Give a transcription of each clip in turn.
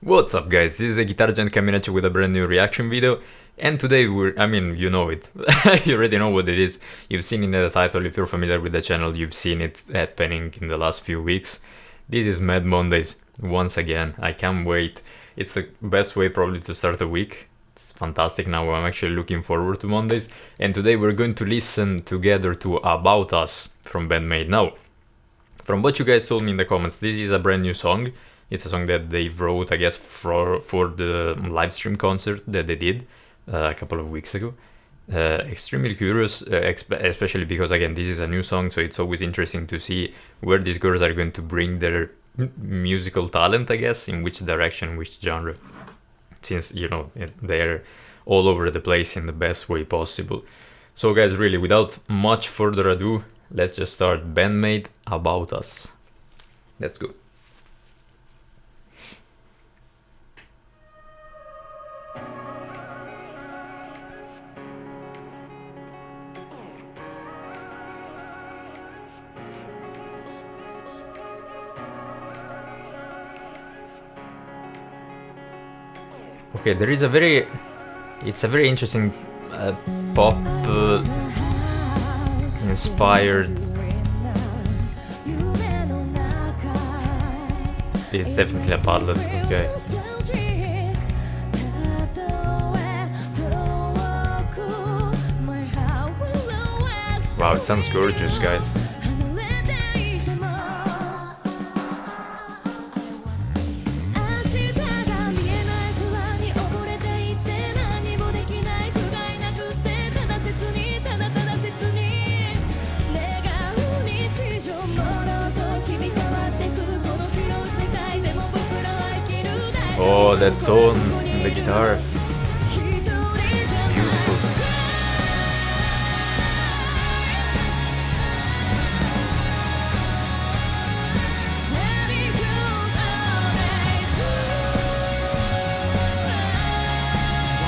What's up guys, this is the Guitar Gent coming at you with a brand new reaction video, and today you know it, you already know what it is, you've seen in the title. If you're familiar with the channel, you've seen it happening in the last few weeks. This is Mad Mondays, once again. I can't wait. It's the best way probably to start a week. It's fantastic. Now I'm actually looking forward to Mondays, and today we're going to listen together to About Us from BAND-MAID. Now, from what you guys told me in the comments, this is a brand new song. It's a song that they wrote, I guess, for the live stream concert that they did a couple of weeks ago. Extremely curious, especially because, again, this is a new song, so it's always interesting to see where these girls are going to bring their musical talent, I guess, in which direction, which genre, since, you know, they're all over the place in the best way possible. So, guys, really, without much further ado, let's just start. BAND-MAID, About Us. Let's go. Okay, there is it's a very interesting pop inspired. It's definitely a ballad, okay. Wow, it sounds gorgeous, guys. Oh, that tone in the guitar. It's beautiful.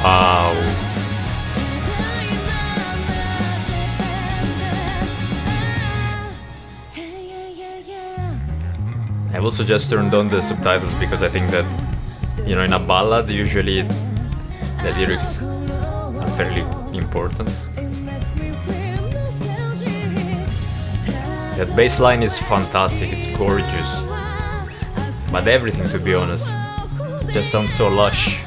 Wow. I've also just turned on the subtitles because I think that, you know, in a ballad, usually the lyrics are fairly important. That bass line is fantastic, it's gorgeous. But everything, to be honest, just sounds so lush.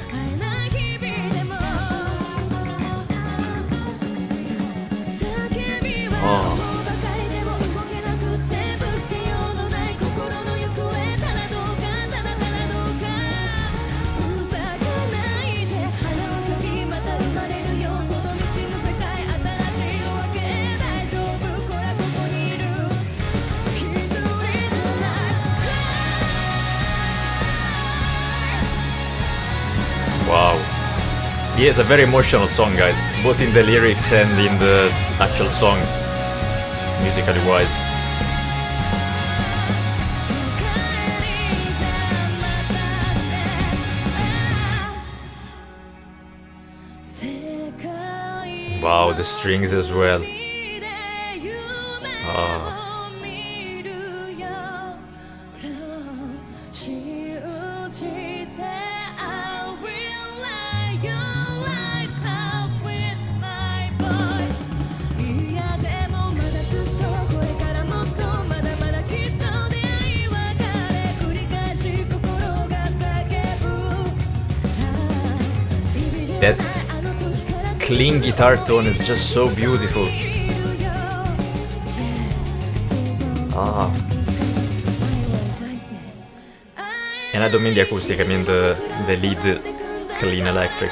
Oh. Wow. He has a very emotional song, guys, both in the lyrics and in the actual song, musically wise. Wow, the strings as well. Oh. That clean guitar tone is just so beautiful. Ah. And I don't mean the acoustic, I mean the lead clean electric.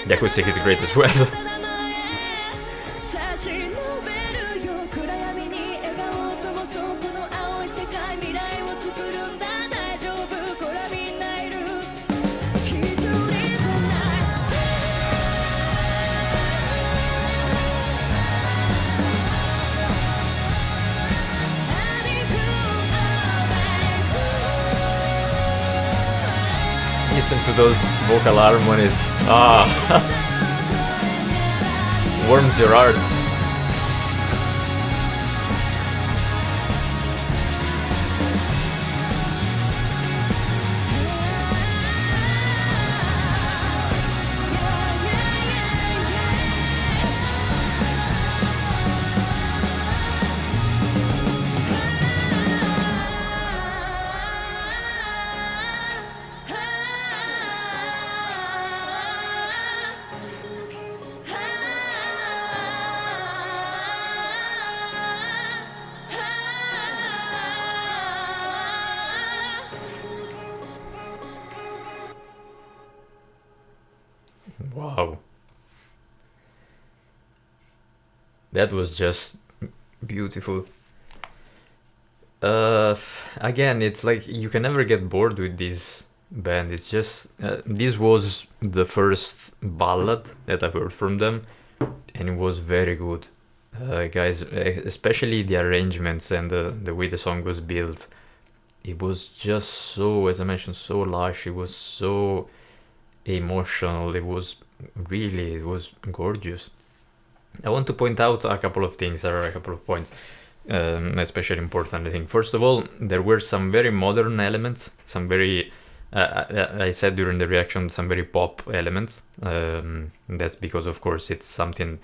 The acoustic is great as well. Listen to those vocal harmonies. Ah, warms your heart. Wow. That was just beautiful. Again, it's like you can never get bored with this band. It's just this was the first ballad that I've heard from them, and it was very good. Guys, especially the arrangements and the way the song was built, it was just so, as I mentioned, so lush. It was so emotional. It was gorgeous. I want to point out a couple of things, or a couple of points, especially important, I think. First of all, there were some very modern elements, some very, I said during the reaction, some very pop elements. That's because, of course, it's something,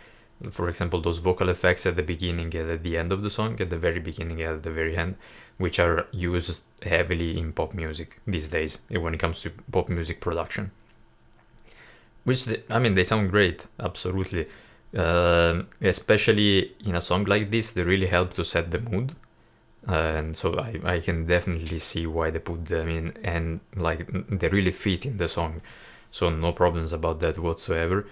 for example, those vocal effects at the beginning and at the end of the song, at the very beginning and at the very end, which are used heavily in pop music these days when it comes to pop music production. Which, they sound great, absolutely. Especially in a song like this, they really help to set the mood. And so I can definitely see why they put them in, and like they really fit in the song. So no problems about that whatsoever.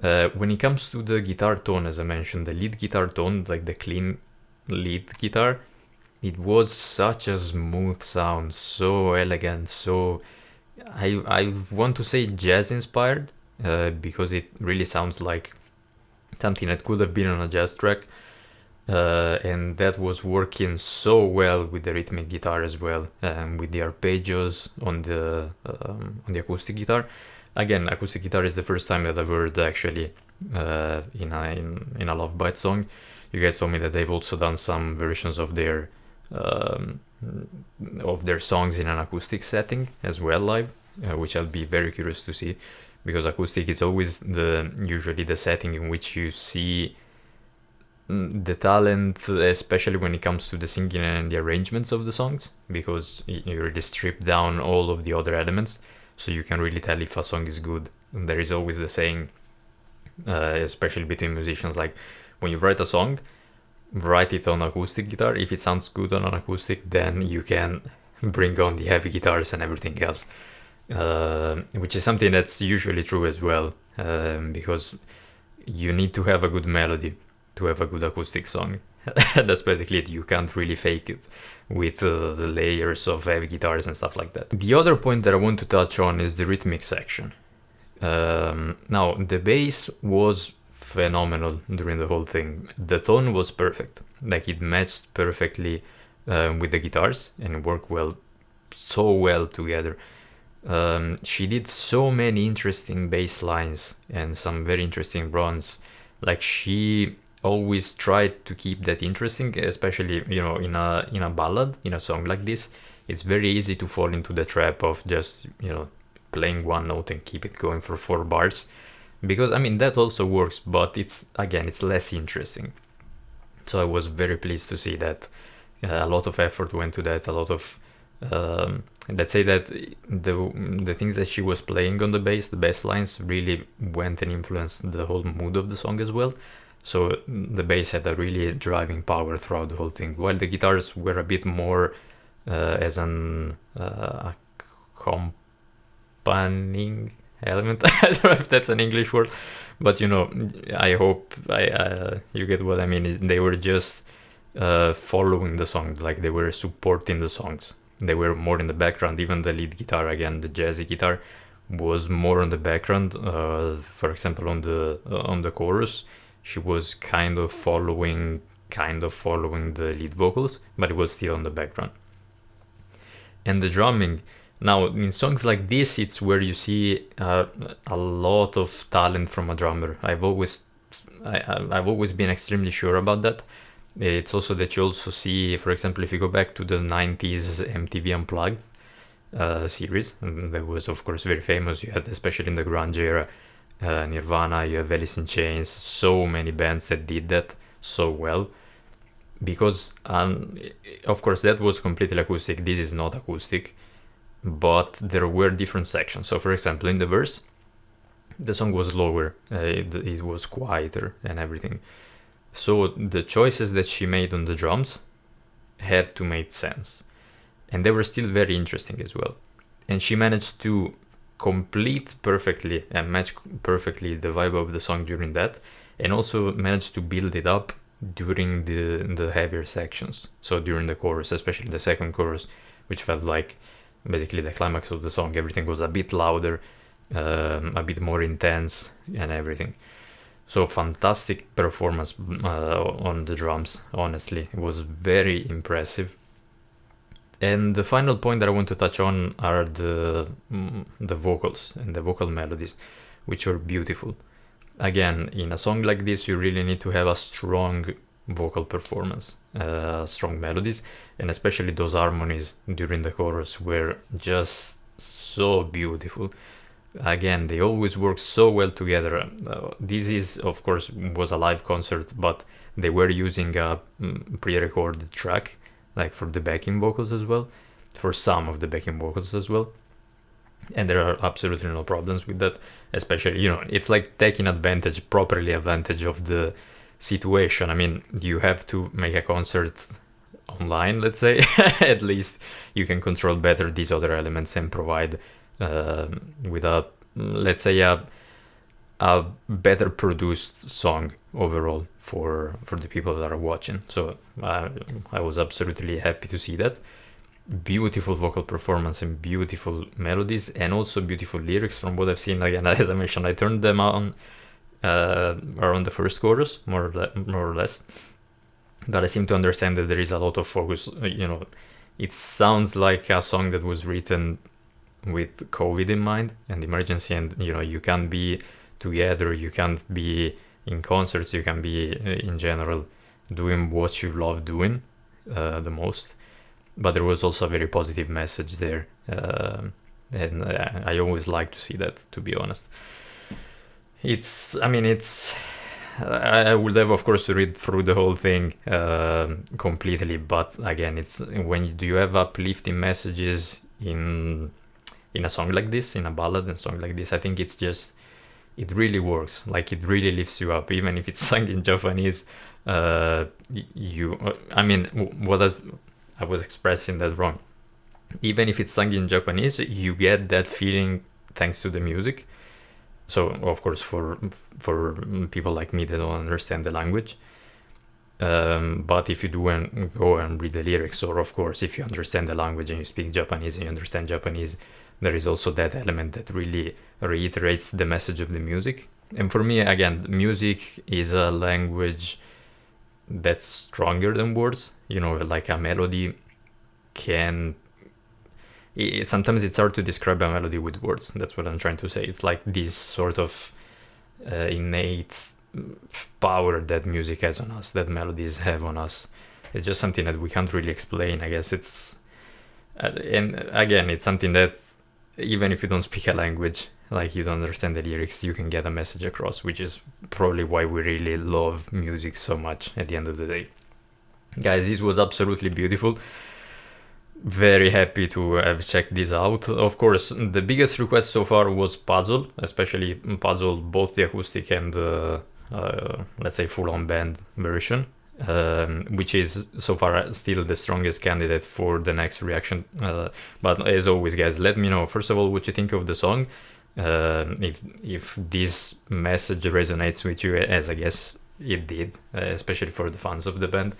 When it comes to the guitar tone, as I mentioned, the lead guitar tone, like the clean lead guitar, it was such a smooth sound, so elegant, so I want to say jazz inspired, because it really sounds like something that could have been on a jazz track, and that was working so well with the rhythmic guitar as well, with the arpeggios on the acoustic guitar. Again, acoustic guitar is the first time that I've heard actually in a Love Bite song. You guys told me that they've also done some versions of their songs in an acoustic setting as well live, which I'll be very curious to see, because acoustic is always usually the setting in which you see the talent, especially when it comes to the singing and the arrangements of the songs, because you really strip down all of the other elements, so you can really tell if a song is good. And there is always the saying, especially between musicians, like when you write a song, write it on acoustic guitar. If it sounds good on an acoustic, then you can bring on the heavy guitars and everything else. Which is something that's usually true as well, because you need to have a good melody to have a good acoustic song. That's basically it. You can't really fake it with the layers of heavy guitars and stuff like that. The other point that I want to touch on is the rhythmic section. Now, the bass was phenomenal during the whole thing. The tone was perfect. Like, it matched perfectly with the guitars and worked so well together. She did so many interesting bass lines and some very interesting runs. Like, she always tried to keep that interesting, especially in a ballad, in a song like this. It's very easy to fall into the trap of just playing one note and keep it going for 4 bars, because that also works, but it's less interesting. So I was very pleased to see that a lot of effort went to that. A lot of let's say that the things that she was playing on the bass lines really went and influenced the whole mood of the song as well. So the bass had a really driving power throughout the whole thing, while the guitars were a bit more as an accompanying element. I don't know if that's an English word, but I hope you get what I mean. They were just following the song, like they were supporting the songs. They were more in the background. Even the lead guitar, again, the jazzy guitar, was more on the background. For example, on the chorus, she was kind of following the lead vocals, but it was still on the background. And the drumming. Now, in songs like this, it's where you see a lot of talent from a drummer. I've always been extremely sure about that. It's also that you also see, for example, if you go back to the 90s MTV Unplugged series, that was, of course, very famous. You had, especially in the grunge era, Nirvana, you have Alice in Chains, so many bands that did that so well. Because, of course, that was completely acoustic. This is not acoustic, but there were different sections. So, for example, in the verse, the song was lower, it was quieter and everything. So the choices that she made on the drums had to make sense, and they were still very interesting as well. And she managed to complete perfectly and match perfectly the vibe of the song during that, and also managed to build it up during the heavier sections. So during the chorus, especially the second chorus, which felt like basically the climax of the song, everything was a bit louder, a bit more intense and everything. So fantastic performance on the drums, honestly. It was very impressive. And the final point that I want to touch on are the vocals and the vocal melodies, which were beautiful. Again, in a song like this, you really need to have a strong vocal performance, strong melodies, and especially those harmonies during the chorus were just so beautiful. Again, they always work so well together. This is, of course, was a live concert, but they were using a pre-recorded track, like for the backing vocals as well, for some of the backing vocals as well. And there are absolutely no problems with that, especially, it's like taking properly advantage of the situation. I mean, you have to make a concert online, let's say. At least you can control better these other elements and provide with let's say a better produced song overall for the people that are watching. So I was absolutely happy to see that. Beautiful vocal performance and beautiful melodies, and also beautiful lyrics from what I've seen. Again, as I mentioned, I turned them on around the first chorus, more or less, but I seem to understand that there is a lot of focus. It sounds like a song that was written with COVID in mind and emergency, and you can't be together, you can't be in concerts, you can be in general doing what you love doing the most. But there was also a very positive message there, and I always like to see that, to be honest. I would have, of course, to read through the whole thing completely, but again, it's when you have uplifting messages in a song like this, in a ballad and song like this, I think it really works. Like, it really lifts you up, even if it's sung in Japanese. I was expressing that wrong. Even if it's sung in Japanese, you get that feeling thanks to the music. So, of course, for people like me that don't understand the language. But if you do and go and read the lyrics, or of course, if you understand the language and you speak Japanese and you understand Japanese, there is also that element that really reiterates the message of the music. And for me, again, music is a language that's stronger than words. Like a melody sometimes it's hard to describe a melody with words. That's what I'm trying to say. It's like this sort of innate power that music has on us, that melodies have on us. It's just something that we can't really explain, I guess. It's and again, it's something that even if you don't speak a language, like you don't understand the lyrics, you can get a message across, which is probably why we really love music so much at the end of the day. Guys, this was absolutely beautiful. Very happy to have checked this out. Of course, the biggest request so far was Puzzle, especially Puzzle, both the acoustic and let's say full-on band version, which is so far still the strongest candidate for the next reaction. But as always, guys, let me know, first of all, what you think of the song. If this message resonates with you, as I guess it did, especially for the fans of the band.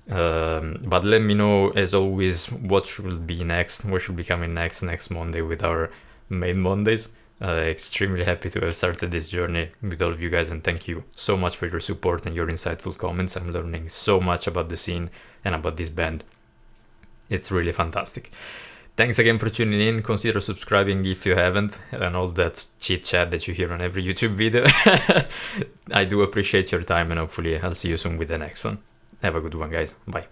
But let me know, as always, what should be next, what should be coming next Monday with our Maid Mondays. Extremely happy to have started this journey with all of you guys, and thank you so much for your support and your insightful comments. I'm learning so much about the scene and about this band. It's really fantastic. Thanks again for tuning in. Consider subscribing if you haven't, and all that chit chat that you hear on every YouTube video. I do appreciate your time, and hopefully I'll see you soon with the next one. Have a good one, guys. Bye.